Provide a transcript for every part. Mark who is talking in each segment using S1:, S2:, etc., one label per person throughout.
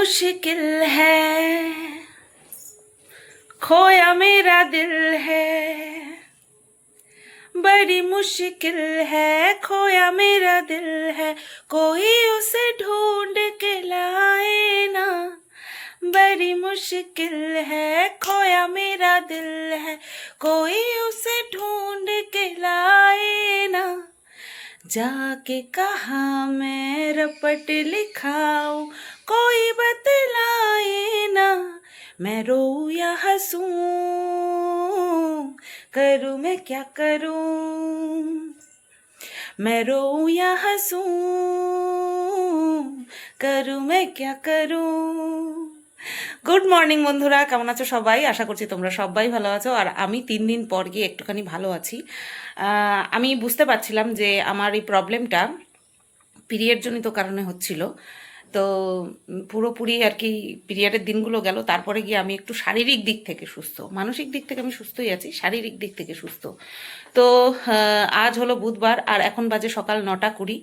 S1: मुश्किल है खोया मेरा दिल है, बड़ी मुश्किल है खोया मेरा दिल है, कोई उसे ढूंढ के लाए ना, बड़ी मुश्किल है खोया मेरा दिल है, कोई उसे ढूंढ के लाए ना, जाके कहा मैं रपट लिखाऊं कोई बतलाए ना, मैं रोऊं या हंसूं करूं मैं क्या करूं, मैं रोऊं या हंसूं करूं मैं क्या करूं। গুড মর্নিং বন্ধুরা, কেমন আছো সবাই? আশা করছি তোমরা সবাই ভালো আছো। আর আমি 3 দিন পর গিয়ে একটুখানি ভালো আছি। আমি বুঝতে পারছিলাম যে আমার এই প্রবলেমটা পিরিয়ড জনিত কারণে হচ্ছিল। তো পুরোপুরি আর কি পিরিয়ডের দিনগুলো গেল, তারপরে গিয়ে আমি একটু শারীরিক দিক থেকে সুস্থ, মানসিক দিক থেকে আমি সুস্থই আছি, শারীরিক দিক থেকে সুস্থ। তো আজ হলো বুধবার আর এখন বাজে সকাল 9:20।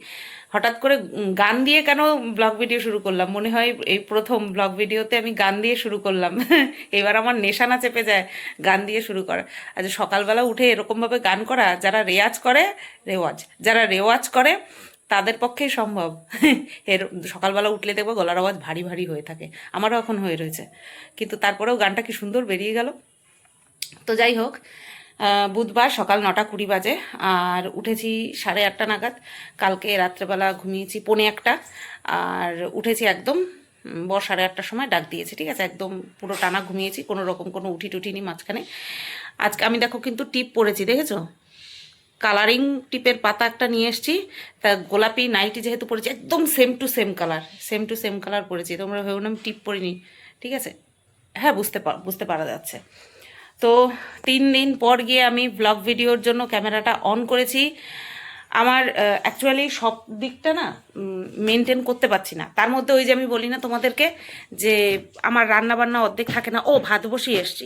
S1: হঠাৎ করে গান দিয়ে কেন ব্লগ ভিডিও শুরু করলাম, মনে হয় এই প্রথম ব্লগ ভিডিওতে আমি গান দিয়ে শুরু করলাম। এবার আমার নেশানা চেপে যায় গান দিয়ে শুরু করা। আজ সকালবেলা উঠে এরকমভাবে গান করা, যারা যারা রেওয়াজ করে তাদের পক্ষেই সম্ভব। এর সকালবেলা উঠলে দেখবো গলার আওয়াজ ভারী ভারী হয়ে থাকে, আমারও এখন হয়ে রয়েছে, কিন্তু তারপরেও গানটা কি সুন্দর বেরিয়ে গেল। তো যাই হোক, বুধবার সকাল 9:20 বাজে আর উঠেছি 8:30 নাগাদ। কালকে রাত্রেবেলা ঘুমিয়েছি 1:45, আর উঠেছি একদম 8:30টার সময় ডাক দিয়েছে, ঠিক আছে, একদম পুরো টানা ঘুমিয়েছি, কোনো রকম কোনো উঠি টুটি নি মাঝখানে। আজকে আমি দেখো কিন্তু টিপ পরেছি, দেখেছো, কালারিং টিপের পাতা একটা নিয়ে এসেছি। তা গোলাপি নাইটি যেহেতু পরেছি, একদম সেম টু সেম কালার পরেছি। তোমরা ভেবো না আমি টিপ পরিনি, ঠিক আছে, হ্যাঁ বুঝতে পারা যাচ্ছে। তো 3 দিন পর গিয়ে আমি ব্লগ ভিডিওর জন্য ক্যামেরাটা অন করেছি। আমার অ্যাকচুয়ালি সব দিকটা না মেনটেন করতে পারছি না। তার মধ্যে ওই যে আমি বলি না তোমাদেরকে যে আমার রান্নাবান্না অর্ধেক থাকে না, ভাত বসিয়ে এসছি,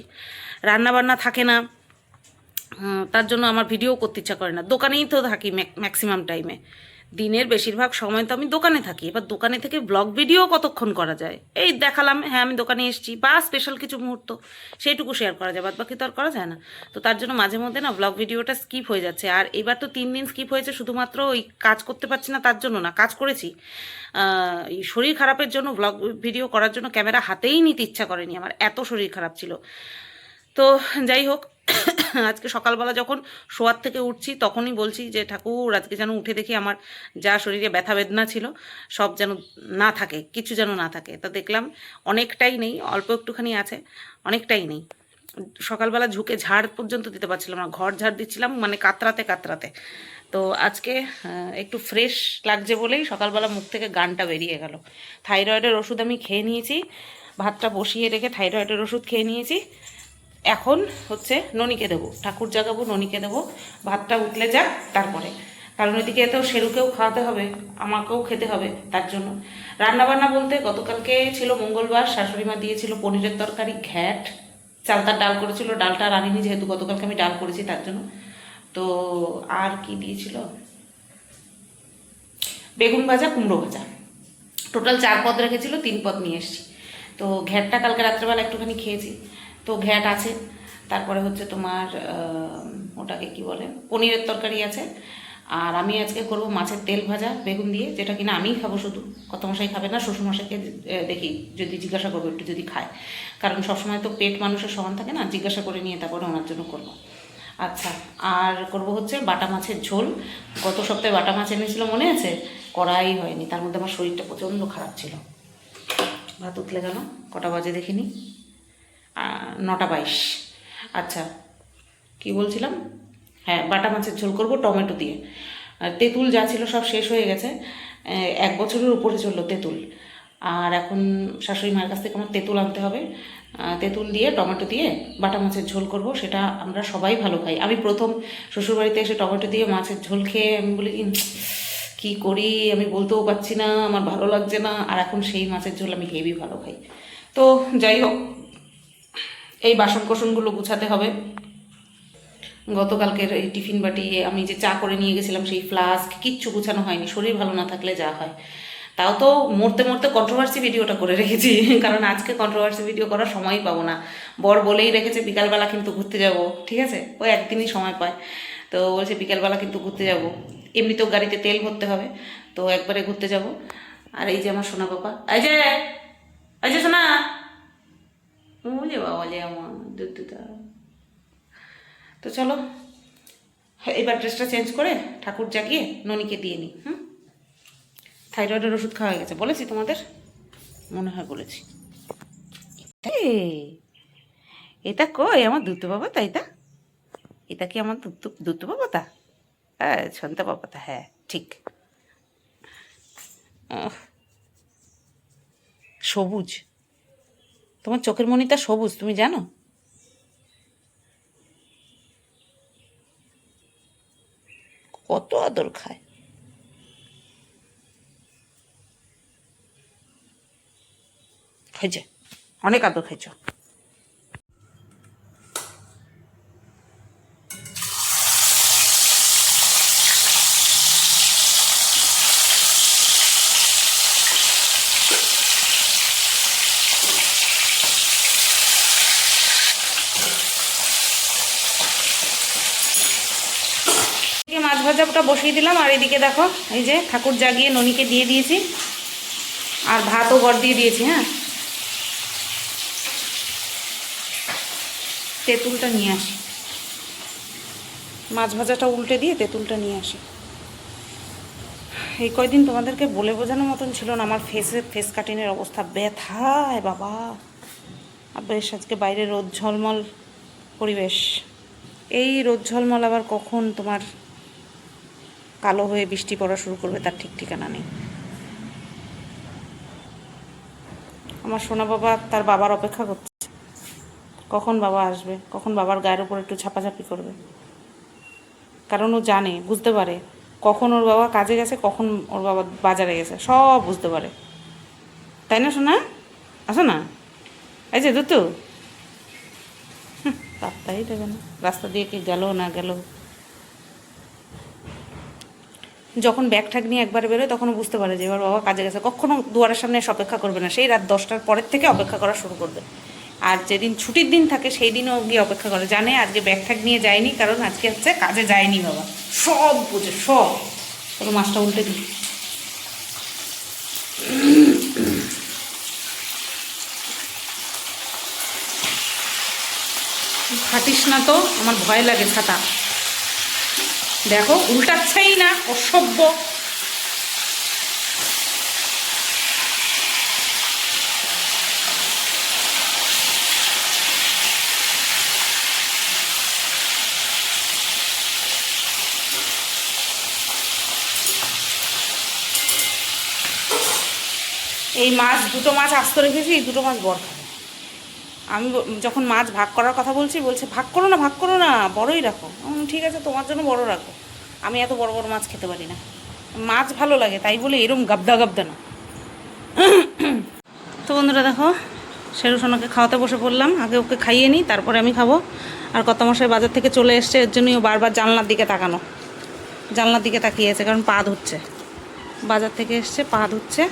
S1: রান্নাবান্না থাকে না, তার জন্য আমার ভিডিও করতে ইচ্ছা করে না। দোকানেই তো থাকি ম্যাক্সিমাম টাইমে, দিনের বেশিরভাগ সময় তো আমি দোকানে থাকি। এবার দোকানে থেকে ব্লগ ভিডিও কতক্ষণ করা যায়? এই দেখালাম হ্যাঁ আমি দোকানে এসেছি, বা স্পেশাল কিছু মুহূর্ত সেইটুকু শেয়ার করা যায়, বাদ বাকি তো আর করা যায় না। তো তার জন্য মাঝে মধ্যে না ব্লগ ভিডিওটা স্কিপ হয়ে যাচ্ছে। আর এবার তো 3 দিন স্কিপ হয়েছে শুধুমাত্র ওই কাজ করতে পারছি না তার জন্য না, কাজ করেছি, এই শরীর খারাপের জন্য ব্লগ ভিডিও করার জন্য ক্যামেরা হাতেই নিতে ইচ্ছা করেনি আমার, এত শরীর খারাপ ছিল। তো যাই হোক, আজকে সকালবেলা যখন শোয়ার থেকে উঠছি তখনই বলছি যে ঠাকুর আজকে যেন উঠে দেখি আমার যা শরীরে ব্যথা বেদনা ছিল সব যেন না থাকে, কিছু যেন না থাকে। তা দেখলাম অনেকটাই নেই, অল্প একটুখানি আছে, অনেকটাই নেই। সকালবেলা ঝুঁকে ঝাড় পর্যন্ত দিতে পারছিলাম না, ঘর ঝাড় দিচ্ছিলাম মানে কাতরাতে। তো আজকে একটু ফ্রেশ লাগছে বলেই সকালবেলা মুখ থেকে গানটা বেরিয়ে গেল। থাইরয়েডের ওষুধ আমি খেয়ে নিয়েছি, ভাতটা বসিয়ে রেখে থাইরয়েডের ওষুধ খেয়ে নিয়েছি। এখন হচ্ছে ননিকে দেবো, ঠাকুর জাগাবো, ননিকে দেবো, ভাতটা উঠলে যাক তারপরে, কারণ ওইদিকে তো শেরুকেও খাওয়াতে হবে, আমাকেও খেতে হবে। তার জন্য রান্নাবান্না বলতে গতকালকে ছিল মঙ্গলবার, শাশুড়িমা দিয়েছিল পনিরের তরকারি, ঘ্যাট, চালতার ডাল করেছিল, ডালটা রানিনি যেহেতু গতকালকে আমি ডাল করেছি তার জন্য। তো আর কি দিয়েছিল, বেগুন ভাজা, কুমড়ো ভাজা, টোটাল 4 পদ রেখেছিল, 3 পদ নিয়ে এসেছি। তো ঘ্যাটটা কালকে রাত্রেবেলা একটুখানি খেয়েছি, তো ঘ্যাট আছে। তারপরে হচ্ছে তোমার ওটাকে কি বলে, পনিরের তরকারি আছে। আর আমি আজকে করব মাছের তেল ভাজা বেগুন দিয়ে, যেটা কিনা আমিই খাবো শুধু, কত মশাই খাবে না, শ্বশুরমশাইকে দেখি যদি জিজ্ঞাসা করবো একটু যদি খায়, কারণ সবসময় তো পেট মানুষের সমান থাকে না, জিজ্ঞাসা করে নিয়ে তারপরে ওনার জন্য করবো। আচ্ছা, আর করব হচ্ছে বাটা মাছের ঝোল। গত সপ্তাহে বাটা মাছ এনেছিল মনে আছে, করাই হয়নি, তার মধ্যে আমার শরীরটা প্রচণ্ড খারাপ ছিল। ভাত উতলে গেল, কটা বাজে দেখিনি, 9:22। আচ্ছা কি বলছিলাম, হ্যাঁ বাটা মাছের ঝোল করব টমেটো দিয়ে। তেঁতুল যা ছিল সব শেষ হয়ে গেছে, 1 বছরের উপরে চললো তেঁতুল। আর এখন শাশুড়ি মায়ের কাছ থেকে আমার তেঁতুল আনতে হবে, তেঁতুল দিয়ে টমেটো দিয়ে বাটা মাছের ঝোল করব। সেটা আমরা সবাই ভালো খাই। আমি প্রথম শ্বশুরবাড়িতে এসে টমেটো দিয়ে মাছের ঝোল খেয়ে আমি বলি কি করি আমি বলতেও পারছি না, আমার ভালো লাগছে না। আর এখন সেই মাছের ঝোল আমি হেভি ভালো খাই। তো যাই হোক, এই বাসন কোসনগুলো গুছাতে হবে। গতকালকের এই টিফিন বাটি, আমি যে চা করে নিয়ে গেছিলাম সেই ফ্লাস্ক, কিচ্ছু গুছানো হয়নি, শরীর ভালো না থাকলে যা হয়। তাও তো মরতে মরতে কন্ট্রোভার্সি ভিডিওটা করে রেখেছি, কারণ আজকে কন্ট্রোভার্সি ভিডিও করার সময়ই পাবো না। বর বলেই রেখেছে বিকালবেলা কিন্তু ঘুরতে যাব, ঠিক আছে, ও একদিনই সময় পায়, তো বলছে বিকালবেলা কিন্তু ঘুরতে যাব। এমনিতেও গাড়িতে তেল ভরতে হবে, তো একবারে ঘুরতে যাব। আর এই যে আমার সোনা বাবা, এই যে সোনা, ওলে বাবা যে আমার দুধটা। তো চলো এবার ড্রেসটা চেঞ্জ করে ঠাকুর জাগিয়ে ননিকে দিয়ে নিই। থাইরয়েডের ওষুধ খাওয়া হয়ে গেছে, বলেছি তোমাদের, মনে হয় বলেছি। এটা কই আমার দুধ বাবা, তাই তা? এটা কি আমার দুধ বাবা তা? হ্যাঁ সন্তা বাবা তা, হ্যাঁ ঠিক। সবুজ, তোমার চোখের মণিটা সবুজ, তুমি জানো? কত আদর খায়। খাইছে, অনেক আদর খাইছ। মাছ ভাজাটা বসিয়ে দিলাম, আর এদিকে দেখো এই যে ঠাকুর জাগিয়ে ননিকে দিয়ে দিয়েছি, আর ভাতও গড় দিয়ে দিয়েছি। হ্যাঁ, তেঁতুলটা নিয়ে আসি, মাছ ভাজাটা উল্টে দিয়ে তেঁতুলটা নিয়ে আসি। এই কয়দিন তোমাদেরকে বলে বোঝানোর মতন ছিল না, আমার ফেস কাটিংয়ের অবস্থা ব্যথায় বাবা। আর বেশ আজকে বাইরে রোদ ঝলমল পরিবেশ, এই রোদ ঝলমল আবার কখন তোমার কালো হয়ে বৃষ্টি পড়া শুরু করবে তার ঠিক ঠিকানা নেই। আমার সোনা বাবা তার বাবার অপেক্ষা করছে, কখন বাবা আসবে, কখন বাবার গায়ের উপর একটু ঝাপাঝাপি করবে। কারণ ও জানে, বুঝতে পারে কখন ওর বাবা কাজে গেছে, কখন ওর বাবা বাজারে গেছে, সব বুঝতে পারে। তাই না সোনা? আসো না, এই যে দুতু, পাত্তাই দেবে না, রাস্তা দিয়ে কি গেল না গেল। যখন ব্যাগ ঠ্যাগ নিয়ে একবার বেরোয় তখন বুঝতে পারে যে এবার বাবা কাজে গেছে। কখনো দুয়ারের সামনে এসে অপেক্ষা করবে না, সেই রাত 10টার পরের থেকে অপেক্ষা করা শুরু করবে। আর যেদিন ছুটির দিন থাকে সেই দিনও গিয়ে অপেক্ষা করে, জানে আজকে ব্যাগ ঠ্যাগ নিয়ে যায়নি, কারণ আজকে হচ্ছে কাজে যায়নি বাবা, সব বুঝে সব। চলো মাছটা উল্টে দিই। খাটিস না তো, আমার ভয় লাগে ছাতা। দেখো উল্টাচ্ছেই না, অসভ্য। এই মাছ, দুটো মাছ আস্ত রেখেছি, এই দুটো মাছ বড় খাবে। আমি যখন মাছ ভাগ করার কথা বলছি, বলছে ভাগ করো না, ভাগ করো না, বড়ই রাখো। ঠিক আছে, তোমার জন্য বড় রাখো, আমি এত বড় বড় মাছ খেতে পারি না। মাছ ভালো লাগে তাই বলে এরম গাবদা গাবদা না। তো বন্ধুরা দেখো, শেরু সোনাকে খাওয়াতে বসে পড়লাম, আগে ওকে খাইয়ে নিই তারপরে আমি খাবো। আর কত মশাই বাজার থেকে চলে এসছে, এর জন্যই ও বারবার জানলার দিকে তাকানো, জানলার দিকে তাকিয়েছে, কারণ পা ধুচ্ছে, বাজার থেকে এসছে পা ধুচ্ছে।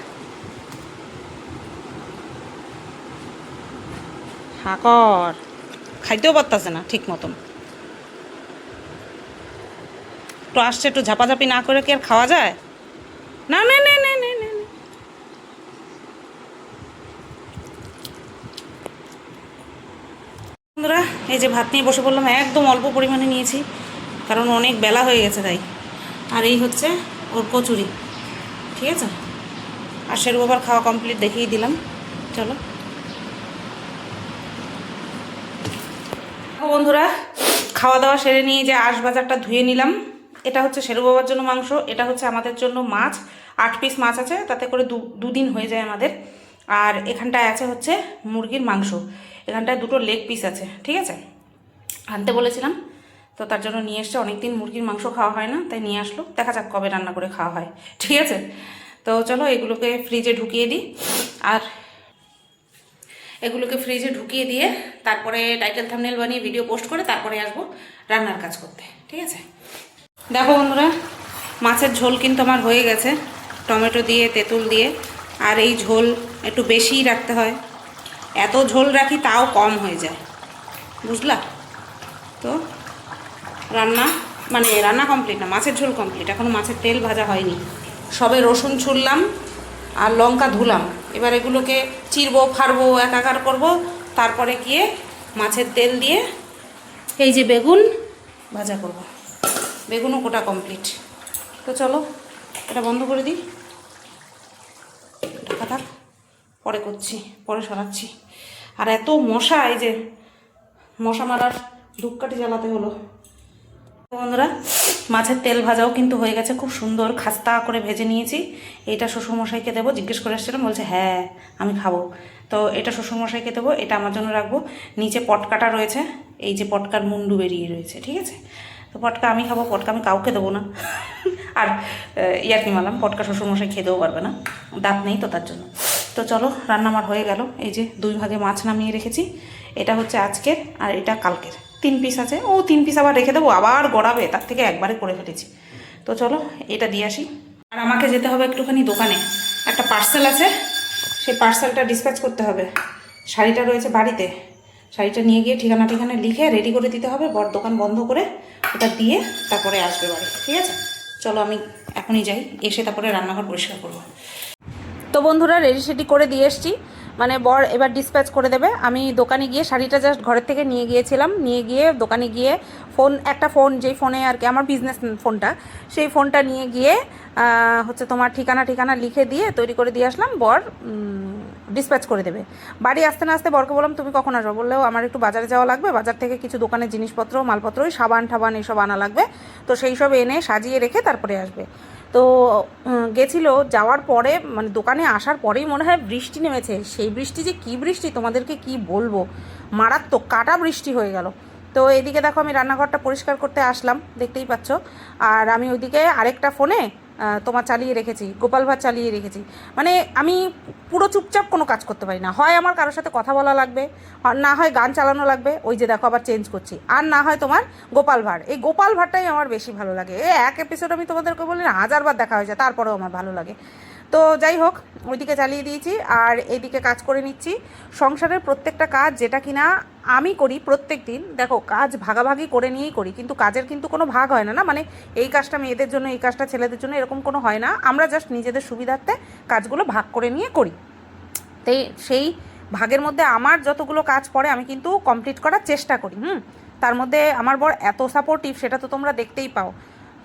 S1: হাকর খাইতেও পারতেছে না ঠিক মতন, একটু আসছে, একটু ঝাপাঝাপি না করে কি আর খাওয়া যায়? না না না না না না। বন্ধুরা এই যে ভাত নিয়ে বসে পড়লাম, একদম অল্প পরিমাণে নিয়েছি কারণ অনেক বেলা হয়ে গেছে তাই। আর এই হচ্ছে ওর কচুরি, ঠিক আছে। আর শেরু বাবার খাওয়া কমপ্লিট দেখিয়ে দিলাম। চলো বন্ধুরা, খাওয়া দাওয়া সেরে নিয়ে যে আঁশ বাজারটা ধুয়ে নিলাম। এটা হচ্ছে শেরু বাবার জন্য মাংস, এটা হচ্ছে আমাদের জন্য মাছ। 8 পিস মাছ আছে, তাতে করে দুদিন হয়ে যায় আমাদের। আর এখানটায় আছে হচ্ছে মুরগির মাংস, এখানটায় 2টো লেগ পিস আছে, ঠিক আছে। আনতে বলেছিলাম তো তার জন্য নিয়ে এসছে, অনেকদিন মুরগির মাংস খাওয়া হয় না তাই নিয়ে আসলো, দেখা যাক কবে রান্না করে খাওয়া হয়, ঠিক আছে। তো চলো এগুলোকে ফ্রিজে ঢুকিয়ে দিই, আর এগুলোকে ফ্রিজে ঢুকিয়ে দিয়ে তারপরে টাইটেল থাম্বনেল বানিয়ে ভিডিও পোস্ট করে তারপরে আসবো রান্নার কাজ করতে, ঠিক আছে। দেখো বন্ধুরা, মাছের ঝোল কিন্তু আমার হয়ে গেছে, টমেটো দিয়ে, তেঁতুল দিয়ে। আর এই ঝোল একটু বেশিই রাখতে হয়, এত ঝোল রাখি তাও কম হয়ে যায়, বুঝলা? তো রান্না কমপ্লিট না, মাছের ঝোল কমপ্লিট, এখনও মাছের তেল ভাজা হয়নি। সবে রসুন ছুললাম আর লঙ্কা ধুলাম, এবার এগুলোকে চিরবো, ফাড়বো, একাকার করব, তারপরে গিয়ে মাছের তেল দিয়ে এই যে বেগুন ভাজা করব। বেগুনও কোটা কমপ্লিট। তো চলো এটা বন্ধ করে দিই, ঢাকা থাক, পরে করছি, পরে সরাচ্ছি। আর এত মশা, এই যে মশা মারার ধূপকাঠি জ্বালাতে হলো। বন্ধুরা, মাছের তেল ভাজাও কিন্তু হয়ে গেছে, খুব সুন্দর খাস্তা করে ভেজে নিয়েছি। এটা শ্বশুরমশাইকে দেবো, জিজ্ঞেস করে এসেছিলাম, বলছে হ্যাঁ আমি খাবো। তো এটা শ্বশুরমশাইকে দেবো, এটা আমার জন্য রাখবো। নিচে পটকাটা রয়েছে, এই যে পটকার মুন্ডু বেরিয়ে রয়েছে, ঠিক আছে? তো পটকা আমি খাবো, পটকা আমি কাউকে দেবো না। আর ইয়ার্কি মারলাম, পটকা শ্বশুরমশাই খেতেও পারবে না, দাঁত নেই তো তার জন্য। তো চলো, রান্না আমার হয়ে গেল। এই যে 2 ভাগে মাছ নামিয়ে রেখেছি, এটা হচ্ছে আজকের আর এটা কালকের। 3 পিস আছে, ও 3 পিস আবার রেখে দেবো, আবার গড়াবে, তার থেকে একবারে করে ফেলেছি। তো চলো এটা দিয়ে আসি। আর আমাকে যেতে হবে একটুখানি দোকানে, একটা পার্সেল আছে, সেই পার্সেলটা ডিসপ্যাচ করতে হবে। শাড়িটা রয়েছে বাড়িতে, শাড়িটা নিয়ে গিয়ে ঠিকানা লিখে রেডি করে দিতে হবে, বর দোকান বন্ধ করে ওটা দিয়ে তারপরে আসবে বাড়ি, ঠিক আছে? চলো আমি এখনই যাই, এসে তারপরে রান্নাঘর পরিষ্কার করবো। তো বন্ধুরা, রেডি সেডি করে দিয়ে এসছি, মানে বর এবার ডিসপ্যাচ করে দেবে। আমি দোকানে গিয়ে শাড়িটা জাস্ট ঘরের থেকে নিয়ে গিয়েছিলাম, নিয়ে গিয়ে দোকানে গিয়ে একটা ফোন যেই ফোনে আর কি আমার বিজনেস ফোনটা, সেই ফোনটা নিয়ে গিয়ে হচ্ছে তোমার ঠিকানা লিখে দিয়ে তৈরি করে দিয়ে আসলাম। বর ডিসপ্যাচ করে দেবে। বাড়ি আসতে না আসতে বরকে বললাম তুমি কখন আসবো, বললেও আমার একটু বাজারে যাওয়া লাগবে, বাজার থেকে কিছু দোকানের জিনিসপত্র, মালপত্র, ওই সাবান ঠাবান এইসব আনা লাগবে, তো সেই সব এনে সাজিয়ে রেখে তারপরে আসবে। তো গেছিলো, যাওয়ার পরে মানে দোকানে আসার পরেই মনে হয় বৃষ্টি নেমেছে। সেই বৃষ্টি যে কী বৃষ্টি তোমাদেরকে কি বলবো, মারাত্মক কাটা বৃষ্টি হয়ে গেল। তো এদিকে দেখো আমি রান্নাঘরটা পরিষ্কার করতে আসলাম, দেখতেই পাচ্ছ। আর আমি ওইদিকে আরেকটা ফোনে তোমার চালিয়ে রেখেছি, গোপাল ভাঁড় চালিয়ে রেখেছি। মানে আমি পুরো চুপচাপ কোনো কাজ করতে পারি না, হয় আমার কারোর সাথে কথা বলা লাগবে, আর না হয় গান চালানো লাগবে, ওই যে দেখো আবার চেঞ্জ করছি, আর না হয় তোমার গোপাল ভাঁড়। এই গোপাল ভাঁড়টাই আমার বেশি ভালো লাগে। এক এপিসোড আমি তোমাদেরকে বলি না, 1000বার দেখা হয়েছে, তারপরেও আমার ভালো লাগে। তো যাই হোক, ওইদিকে চালিয়ে দিয়েছি আর এইদিকে কাজ করে নিচ্ছি। সংসারের প্রত্যেকটা কাজ যেটা কিনা আমি করি প্রত্যেক দিন, দেখো কাজ ভাগাভাগি করে নিয়েই করি, কিন্তু কাজের কিন্তু কোনো ভাগ হয় না, না মানে এই কাজটা মেয়েদের জন্য, এই কাজটা ছেলেদের জন্য, এরকম কোনো হয় না। আমরা জাস্ট নিজেদের সুবিধার্থে কাজগুলো ভাগ করে নিয়ে করি। তাই সেই ভাগের মধ্যে আমার যতগুলো কাজ পড়ে আমি কিন্তু কমপ্লিট করার চেষ্টা করি। তার মধ্যে আমার বর এত সাপোর্টিভ, সেটা তো তোমরা দেখতেই পাও।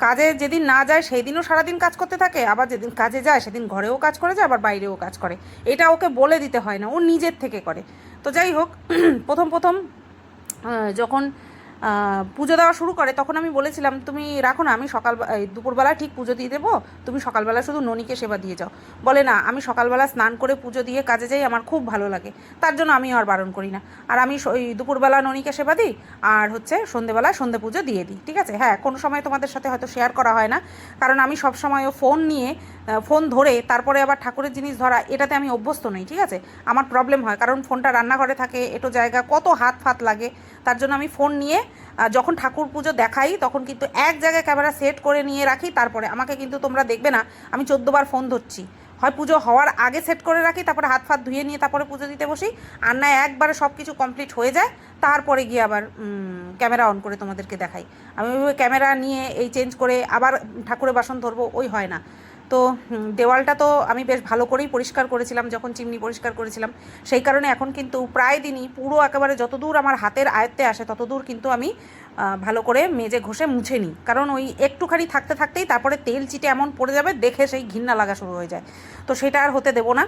S1: কাজে যেদিন না যায় সেই দিনও সারাদিন কাজ করতে থাকে, আবার যেদিন কাজে যায় সেদিন ঘরেও কাজ করে যায়, আবার বাইরেও কাজ করে। এটা ওকে বলে দিতে হয় না, ও নিজের থেকে করে। তো যাই হোক, প্রথম যখন পুজো দেওয়া শুরু করে তখন আমি বলেছিলাম তুমি রাখো না, আমি দুপুরবেলা ঠিক পুজো দিয়ে দেবো, তুমি সকালবেলা শুধু ননিকে সেবা দিয়ে যাও। বলে না, আমি সকালবেলা স্নান করে পুজো দিয়ে কাজে যাই, আমার খুব ভালো লাগে, তার জন্য আমি আর বারণ করি না। আর আমি ওই দুপুরবেলা ননিকে সেবা দিই, আর হচ্ছে সন্ধেবেলা সন্ধে পুজো দিয়ে দিই, ঠিক আছে? হ্যাঁ, কোনো সময় তোমাদের সাথে হয়তো শেয়ার করা হয় না, কারণ আমি সবসময় ফোন নিয়ে ফোন ধরে তারপরে আবার ঠাকুরের জিনিস ধরা, এটাতে আমি অভ্যস্ত নই, ঠিক আছে? আমার প্রবলেম হয়, কারণ ফোনটা রান্নাঘরে থাকে, এটো জায়গা, কত হাত ফাত লাগে, তার জন্য আমি ফোন নিয়ে যখন ঠাকুর পুজো দেখাই তখন কিন্তু এক জায়গায় ক্যামেরা সেট করে নিয়ে রাখি। তারপরে আমাকে কিন্তু তোমরা দেখবে না আমি 14 বার ফোন ধরছি, হয় পুজো হওয়ার আগে সেট করে রাখি, তারপরে হাত ফাত ধুয়ে নিয়ে তারপরে পুজো দিতে বসি, আর না একবারে সব কিছু কমপ্লিট হয়ে যায় তারপরে গিয়ে আবার ক্যামেরা অন করে তোমাদেরকে দেখাই। আমি ওইভাবে ক্যামেরা নিয়ে এই চেঞ্জ করে আবার ঠাকুরের বাসন ধরবো, ওই হয় না। তো দেওয়ালটা তো আমি বেশ ভালো করেই পরিষ্কার করেছিলাম যখন চিমনি পরিষ্কার করেছিলাম, সেই কারণে এখন কিন্তু প্রায় দিনই পুরো একেবারে যতদূর আমার হাতের আয়ত্তে আসে ততদূর কিন্তু আমি ভালো করে মেজে ঘষে মুছে নিই, কারণ ওই একটুখানি থাকতে থাকতেই তারপরে তেল চিটে এমন পড়ে যাবে, দেখে সেই ঘৃণা লাগা শুরু হয়ে যায়। তো সেটা আর হতে দেবো না।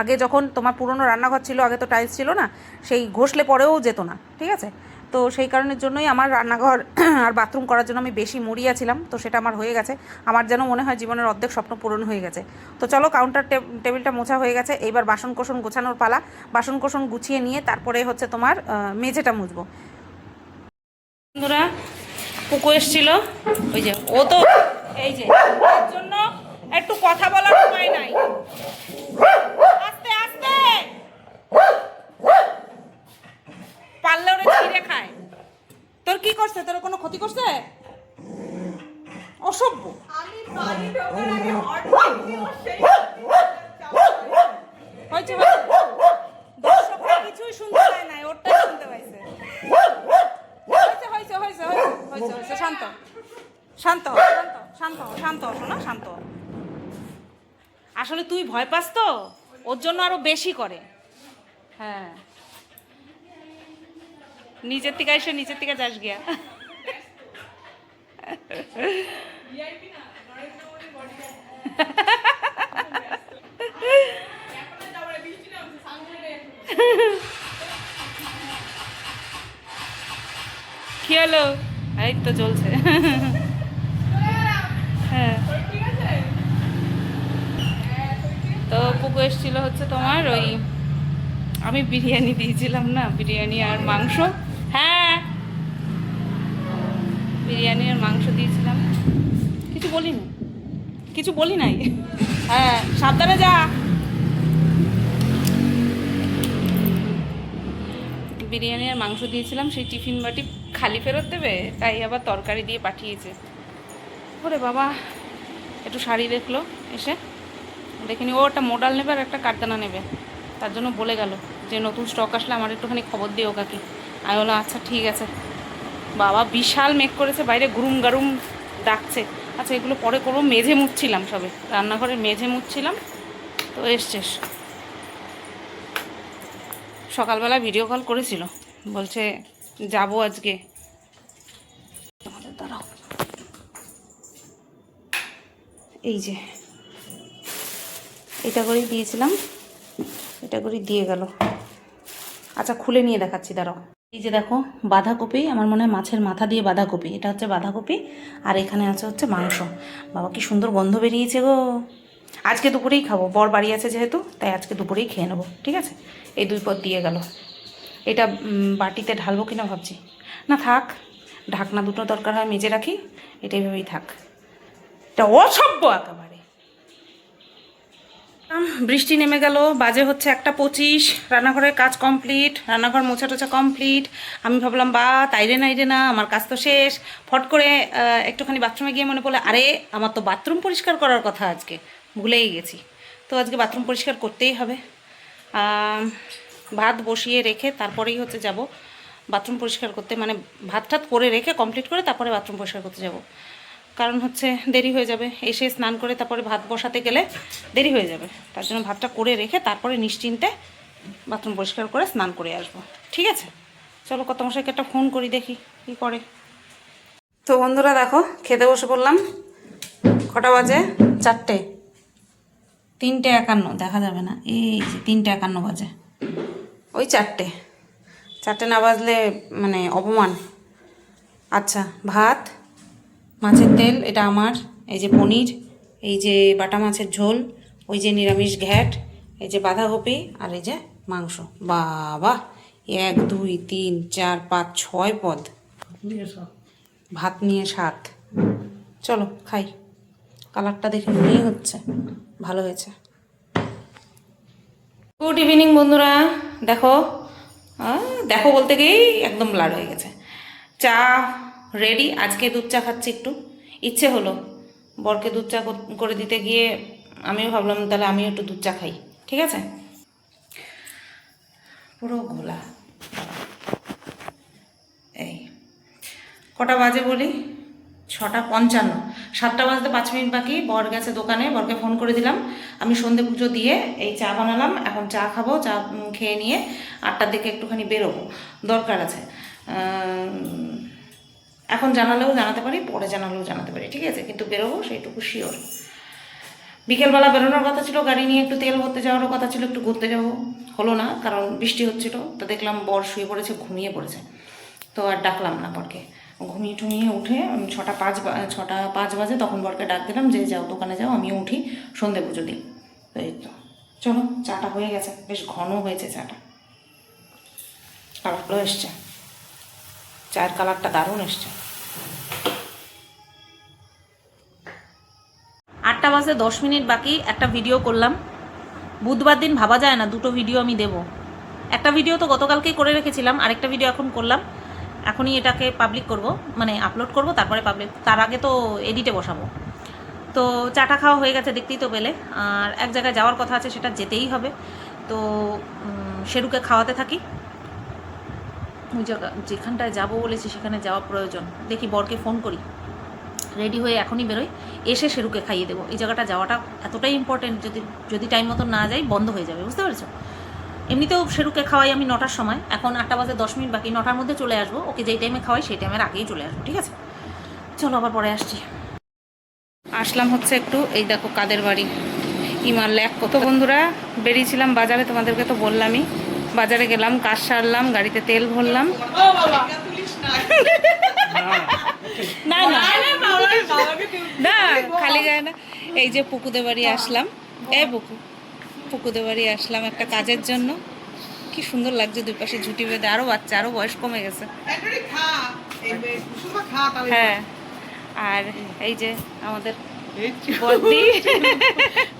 S1: আগে যখন তোমার পুরনো রান্নাঘর ছিল, আগে তো টাইলস ছিল না, সেই ঘষলে পরেও যেত না, ঠিক আছে? তো সেই কারণের জন্যই আমার রান্নাঘর আর বাথরুম করার জন্য আমি বেশি মরিয়া ছিলাম, তো সেটা আমার হয়ে গেছে। আমার যেন মনে হয় জীবনের অর্ধেক স্বপ্ন পূরণ হয়ে গেছে। তো চলো, কাউন্টার টেবিলটা মোছা হয়ে গেছে, এইবার বাসন কোসন গোছানোর পালা। বাসন কোসন গুছিয়ে নিয়ে তারপরে হচ্ছে তোমার মেঝেটা মুছবো। বন্ধুরা, পুকু এসছিল, ওই যে ও তো এই যে এর জন্য একটু কথা বলার সময় নাই, আস্তে আস্তে পারলে ওরে ছিঁড়ে খায়। তোর কি করছে? তোর কোনো ক্ষতি করছে? অসভ্য। হয়েছে দর্শকরা কিছুই শুনতে পায় না, ওরটাই শুনতে পাইছে। হয়েছে হয়েছে হয়েছে হয়েছে হয়েছে শান্ত শান্ত শান্ত শান্ত শোনা শান্ত। আসলে তুই ভয় পাস তো, ওর জন্য আরো বেশি করে। হ্যাঁ, নিজের থেকে এসে নিজের থেকে যাস গিয়া। কি হলো? এই তো চলছে। হ্যাঁ, তো পুকু এসেছিল হচ্ছে তোমার ওই, আমি বিরিয়ানি দিয়েছিলাম না, বিরিয়ানি আর মাংস। হ্যাঁ, বিরিয়ানি আর মাংস দিয়েছিলাম, কিছু বলিনি, কিছু বলি নাই। হ্যাঁ, সাবধানে যা। বিরিয়ানি আর মাংস দিয়েছিলাম, সেই টিফিন বাটি খালি ফেরত দেবে, তাই আবার তরকারি দিয়ে পাঠিয়েছে। ওরে বাবা, একটু শাড়ি দেখলো এসে, দেখিনি ও একটা মোডাল নেবে আর একটা কারদানা নেবে, তার জন্য বলে গেল যে নতুন স্টক আসলে আমার একটুখানি খবর দিও কাকি। আমি বললাম আচ্ছা ঠিক আছে। বাবা বিশাল মেঘ করেছে, বাইরে গুরুম গারুম ডাকছে। আচ্ছা এগুলো পরে করবো, মেঝে মুছছিলাম, সবে রান্নাঘরে মেঝে মুছছিলাম, তো এসছিস। সকালবেলা ভিডিও কল করেছিল, বলছে যাবো আজকে। দাঁড়াও, এই যে এটা করেই দিয়েছিলাম, এটা করে দিয়ে গেল। আচ্ছা খুলে নিয়ে দেখাচ্ছি, দাঁড়াও। এই যে দেখো বাঁধাকপি, আমার মনে হয় মাছের মাথা দিয়ে বাঁধাকপি, এটা হচ্ছে বাঁধাকপি, আর এখানে আছে হচ্ছে মাংস। বাবা কি সুন্দর গন্ধ বেরিয়েছে গো। আজকে দুপুরেই খাবো, বর বাড়ি আছে যেহেতু, তাই আজকে দুপুরেই খেয়ে নেবো, ঠিক আছে। এই দুই পদ দিয়ে গেল। এটা বাটিতে ঢালবো কিনা ভাবছি, না থাক, ঢাকনা দুটো দরকার হয় মেজে রাখি, এটাই ভেবেই থাক। এটা অসভ্য একেবারে। বৃষ্টি নেমে গেল, বাজে হচ্ছে 1:25, রান্নাঘরের কাজ কমপ্লিট, রান্নাঘর মোছা টোছা কমপ্লিট। আমি ভাবলাম বা তাইরে নাইরে না, আমার কাজ তো শেষ। ফট করে একটুখানি বাথরুমে গিয়ে মনে পড়লো, আরে আমার তো বাথরুম পরিষ্কার করার কথা, আজকে ভুলেই গেছি। তো আজকে বাথরুম পরিষ্কার করতেই হবে। ভাত বসিয়ে রেখে তারপরেই হচ্ছে যাব বাথরুম পরিষ্কার করতে, মানে ভাত টাত করে রেখে কমপ্লিট করে তারপরে বাথরুম পরিষ্কার করতে যাব। কারণ হচ্ছে দেরি হয়ে যাবে, এসে স্নান করে তারপরে ভাত বসাতে গেলে দেরি হয়ে যাবে, তার জন্য ভাতটা করে রেখে তারপরে নিশ্চিন্তে বাথরুম পরিষ্কার করে স্নান করে আসবো, ঠিক আছে। চলো কত মশাইকে একটা ফোন করি, দেখি কি করে। তো বন্ধুরা দেখো খেতে বসে পড়লাম। কটা বাজে? 4টে, 3:51, দেখা যাবে না, এই যে 3:51 বাজে, ওই 4টে না বাজলে মানে অপমান। আচ্ছা ভাত, মাছের তেল এটা আমার, এই যে পনির, এই যে বাটা মাছের ঝোল, ওই যে নিরামিষ ঘ্যাট, এই যে বাঁধাকপি, আর এই যে মাংস। বাবা 1 2 3 4 5 6 পদ, ভাত নিয়ে 7। চলো খাই, কালারটা দেখে মনেই হচ্ছে ভালো হয়েছে। গুড ইভিনিং বন্ধুরা, দেখো দেখো বলতে গিয়েই একদম লাল হয়ে গেছে। চা রেডি, আজকে দুধ চা খাচ্ছি, একটু ইচ্ছে হলো বরকে দুধ চা করে দিতে গিয়ে আমিও ভাবলাম তাহলে আমিও একটু দুধ চা খাই, ঠিক আছে। পুরো ঘোলা। এই কটা বাজে বলি? 6:55, 7টা বাজতে 5 মিনিট বাকি। বর গেছে দোকানে, বরকে ফোন করে দিলাম। আমি সন্ধে পুজো দিয়ে এই চা বানালাম, এখন চা খাবো, চা খেয়ে নিয়ে 8টার দিকে একটুখানি বেরোবো, দরকার আছে। এখন জানালেও জানাতে পারি, পরে জানালেও জানাতে পারি, ঠিক আছে, কিন্তু বেরোবো সেইটুকু শিওর। বিকেলবেলা বেরোনোর কথা ছিল, গাড়ি নিয়ে একটু তেল ভরতে যাওয়ারও কথা ছিল, একটু ঘুরতে যাবো, হলো না কারণ বৃষ্টি হচ্ছিল। তো দেখলাম বর শুয়ে পড়েছে, ঘুমিয়ে পড়েছে, তো আর ডাকলাম না বরকে। ঘুমিয়ে টুমিয়ে উঠে 6:05 বাজে, তখন বরকে ডাক দিলাম যে যাও দোকানে যাও, আমিও উঠি সন্ধে পুজো দিই। তো এই তো চলো, চাটা হয়ে গেছে, বেশ ঘন হয়েছে চাটা, কালারটাও এসছে, চায়ের কালারটা দারুণ এসছে। 8টা বাজে 10 মিনিট বাকি, একটা ভিডিও করলাম। বুধবার দিন ভাবা যায় না দুটো ভিডিও আমি দেব। একটা ভিডিও তো গতকালকেই করে রেখেছিলাম, আরেকটা ভিডিও এখন করলাম। এখনই এটাকে পাবলিক করব, মানে আপলোড করব, তারপরে পাবলিক, তার আগে তো এডিটে বসাবো। তো চাটা খাওয়া হয়ে গেছে দেখতেই তো পেলে, আর এক জায়গায় যাওয়ার কথা আছে, সেটা যেতেই হবে। তো শেরুকে খাওয়াতে থাকি। ওই জায়গা যেখানটায় যাবো বলেছি সেখানে যাওয়া প্রয়োজন। দেখি বরকে ফোন করি, রেডি হয়ে এখনই বেরোই, এসে শেরুকে খাইয়ে দেবো। এই জায়গাটা যাওয়াটা এতটাই ইম্পর্টেন্ট, যদি টাইম মতো না যাই বন্ধ হয়ে যাবে, বুঝতে পেরেছো? এমনিতেও শেরুকে খাওয়াই আমি 9টার সময়, এখন 8টা বাজে 10 মিনিট বাকি, 9টার মধ্যে চলে আসবো। ওকে যেই টাইমে খাওয়াই সেই টাইমের আগেই চলে আসবো, ঠিক আছে? চলো আবার পরে আসছি। আসলাম হচ্ছে একটু, এই দেখো কাদের বাড়ি, ইমার ল্যাক কত। বন্ধুরা বেরিয়েছিলাম বাজারে, তোমাদেরকে তো বললামই, বাজারে গেলাম, কাজ সারলাম, গাড়িতে তেল ভরলাম। না না না, খালি গায়ে না। এই যে পুকুদের বাড়ি আসলাম, এই পুকুদের বাড়ি আসলাম একটা কাজের জন্য। কি সুন্দর লাগছে, দুই পাশে ঝুঁটি বেঁধে, আরো বাচ্চা, আরো বয়স কমে গেছে। হ্যাঁ, আর এই যে আমাদের বদ্দি।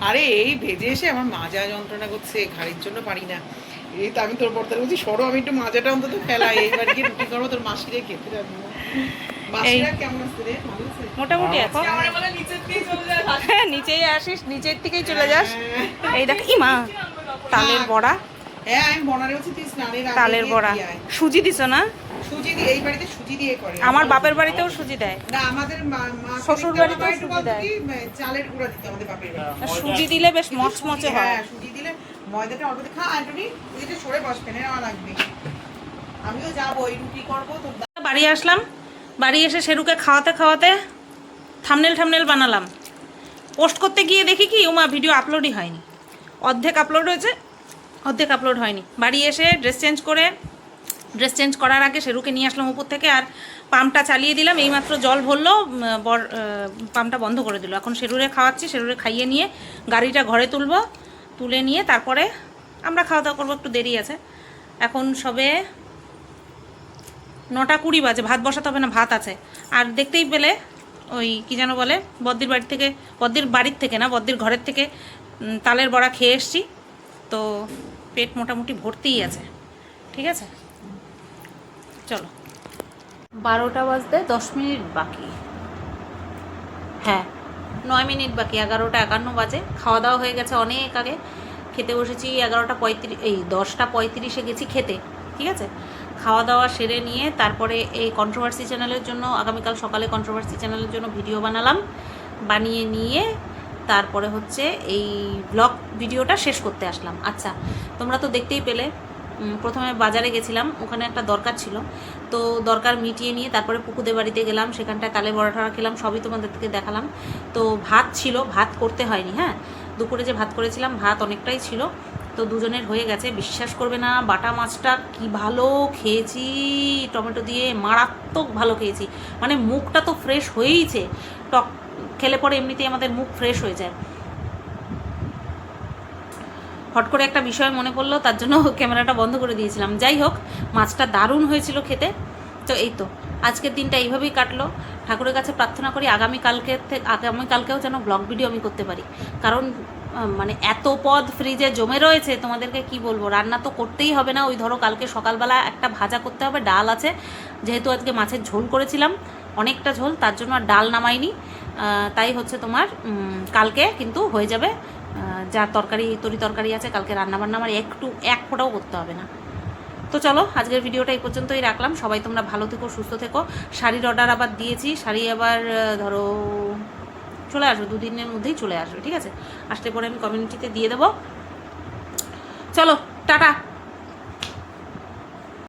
S2: আরে এই ভেজে এসে আমার মাজা যন্ত্রণা করছে, ঘাড়ির জন্য পারি না। এই তো আমি তোর বর্তার বলছি, সরো আমি একটু মাজাটা অন্তত ফেলাই, এইবার গিয়ে রুটি করবো, তোর মাসিরে খেতে যাবো। মাসিরা কেমন আছে রে? ভালো আছে
S1: মোটামুটি। এখন নিচেই আসিস, নিচের থেকেই চলে যাস। এই দেখ ইমা, তালের বড়া।
S2: হ্যাঁ আমি বনারে হচ্ছে, তুই স্নানের আগে
S1: তালের বড়া সুজি দিছো না?
S2: সুজি দিয়ে, এই বাড়িতে সুজি দিয়ে করে।
S1: আমার বাপের বাড়িতেও সুজি দেয়
S2: না, আমাদের
S1: শ্বশুর বাড়িতেও সুজি দেয়।
S2: চালের গুঁড়া দিতে আমাদের বাপের বাড়ি।
S1: সুজি দিলে বেশ মচমচে হয়।
S2: হ্যাঁ সুজি দিলে ময়দাটা অল্প দিয়ে খা। অ্যান্টনি তুই সরে বস, ফেলে নেওয়া লাগবে। আমিও যাবো, এই রুটি করবো তো।
S1: বাড়ি আসলাম, বাড়ি এসে শেরুকে খাওয়াতে খাওয়াতে থাম্বনেল বানালাম। পোস্ট করতে গিয়ে দেখি কি ওমা ভিডিও আপলোডই হয়নি, অর্ধেক আপলোড হয়েছে, অর্ধেক আপলোড হয়নি। বাড়ি এসে ড্রেস চেঞ্জ করার আগে শেরুকে নিয়ে আসলাম উপর থেকে, আর পাম্পটা চালিয়ে দিলাম। এইমাত্র জল ভরলো, পাম্পটা বন্ধ করে দিল। এখন শেরুরে খাওয়াচ্ছি, শেরুরে খাইয়ে নিয়ে গাড়িটা ঘরে তুলে নিয়ে তারপরে আমরা খাওয়া দাওয়া করবো, একটু দেরি আছে। এখন সবে 9:20 বাজে, ভাত বসাতে হবে না, ভাত আছে। আর দেখতেই পেলে ওই কি যেন বলে, বদ্দির বাড়ির থেকে না, বদ্দির ঘরের থেকে তালের বড়া খেয়ে এসছি। তো পেট মোটামুটি ভর্তিই আছে, ঠিক আছে? চলো, 12টা বাজতে 10 মিনিট বাকি। হ্যাঁ 9 মিনিট বাকি, 11টা 51 বাজে। খাওয়া দাওয়া হয়ে গেছে অনেক আগে, খেতে বসেছি 11:35, এই 10:35-এ গেছি খেতে, ঠিক আছে? খাওয়া দাওয়া সেরে নিয়ে তারপরে এই কন্ট্রোভার্সি চ্যানেলের জন্য, আগামীকাল সকালে কন্ট্রোভার্সি চ্যানেলের জন্য ভিডিও বানিয়ে নিয়ে তারপরে হচ্ছে এই ব্লগ ভিডিওটা শেষ করতে আসলাম। আচ্ছা, তোমরা তো দেখতেই পেলে, প্রথমে বাজারে গেছিলাম, ওখানে একটা দরকার ছিল, তো দরকার মিটিয়ে নিয়ে তারপরে পুকুদের বাড়িতে গেলাম, সেখানটায় তালে বড়া ঠড়া খেলাম, সবই তোমাদের থেকে দেখালাম। তো ভাত ছিল, ভাত করতে হয়নি। হ্যাঁ, দুপুরে যে ভাত করেছিলাম, ভাত অনেকটাই ছিল, তো দুজনের হয়ে গেছে। বিশ্বাস করবে না, বাটা মাছটা কি ভালো খেয়েছি, টমেটো দিয়ে মারাত্মক ভালো খেয়েছি। মানে মুখটা তো ফ্রেশ হয়েইছে, টক খেলে পরে এমনিতেই আমাদের মুখ ফ্রেশ হয়ে যায়। হট করে একটা বিষয় মনে পড়লো, তার জন্য ক্যামেরাটা বন্ধ করে দিয়েছিলাম। যাই হোক, মাছটা দারুণ হয়েছিল খেতে। তো এই তো আজকের দিনটা এইভাবেই কাটলো। ঠাকুরের কাছে প্রার্থনা করি আগামীকালকেও যেন ব্লগ ভিডিও আমি করতে পারি, কারণ মানে এত পদ ফ্রিজে জমে রয়েছে, তোমাদেরকে কি বলবো। রান্না তো করতেই হবে না, ওই ধরো কালকে সকালবেলা একটা ভাজা করতে হবে, ডাল আছে, যেহেতু আজকে মাছের ঝোল করেছিলাম অনেকটা ঝোল, তার জন্য আর ডাল নামাইনি। তাই হচ্ছে তোমার কালকে কিন্তু হয়ে যাবে, যা তরকারি আছে কালকে রান্নাবান্না আমার এক ফোঁটাও করতে হবে না। তো চলো, আজকের ভিডিওটা এই পর্যন্তই রাখলাম। সবাই তোমরা ভালো থেকো, সুস্থ থেকো। শাড়ির অর্ডার আবার দিয়েছি, শাড়ি আবার ধরো চলে আসবে, 2 দিনের মধ্যেই চলে আসবে, ঠিক আছে? আসলে পরে আমি কমিউনিটিতে দিয়ে দেবো। চলো, টাটা।